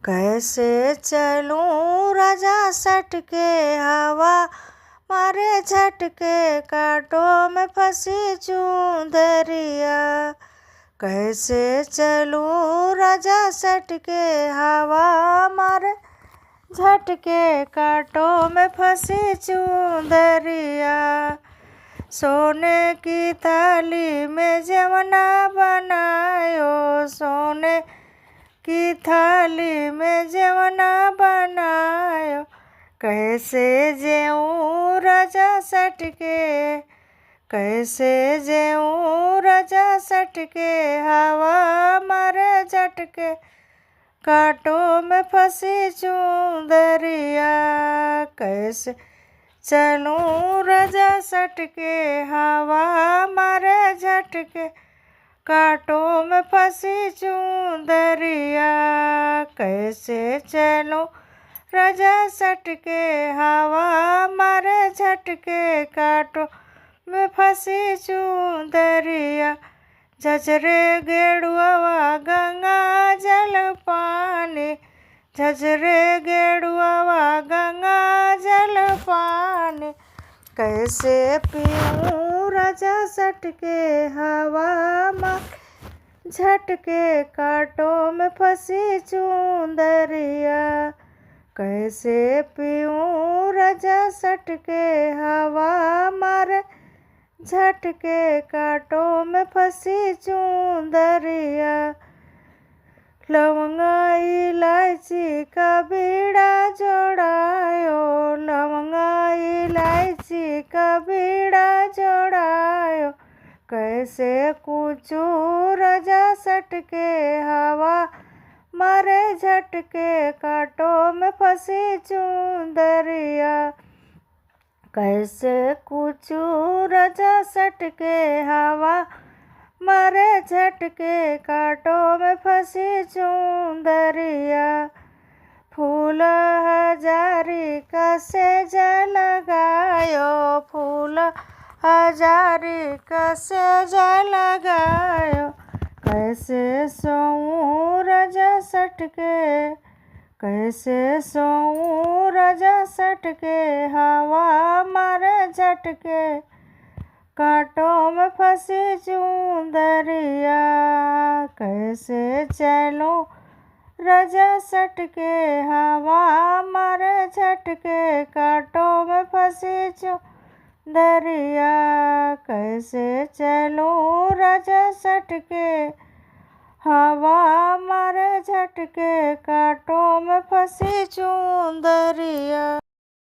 कैसे चलूं राजा सटके हवा मारे झटके कांटों में फंसी चुंदरिया। कैसे चलूं राजा सटके हवा मारे झटके कांटों में फंसी चुंदरिया। सोने की थाली में जमुना बनायो, सोने की थाली में जमुना बनायो। कैसे जेऊं राजा सटके, कैसे जेऊं राजा सटके हवा मारे झटके कांटों में फंसी चुंदरिया। कैसे चलूं राजा सटके हवा मारे झटके कांटों में फंसी चुंदरिया। कैसे चलूं राजा सटके हवा मारे झटके कांटों में फंसी चुंदरिया। झझरे गेड़ुआ गंगा जल पानी, झझरे गेड़ुआ गंगा जल पानी। कैसे पीऊं राजा सटके हवा मारे झटके कांटों में फंसी चुंदरिया। कैसे पीऊं राजा सटके हवा मारे झटके कांटों में फंसी चुंदरिया। लवंगा इलायची का बीड़ा जोड़ायो, लवंगा इलायची का बीड़ा जोड़ायो। कैसे कूचूं राजा सटके हवा मारे झटके कांटों में फंसी चुंदरिया। कैसे कूचूं राजा सटके हवा मारे झटके कांटों में फंसी चुंदरिया। फूल हजारी का सेज लगायो, फूल हजारी का सेज लगायो। कैसे सोऊं राजा सटके, कैसे सोऊं राजा सटके हवा मारे झटके कांटों में फंसी चुंदरिया। कैसे चलूं राजा सटके हवा मारे झटके कांटों में फंसी चुंदरिया। कैसे चलूं राजा सटके हवा मारे झटके कांटों में फंसी चुंदरिया।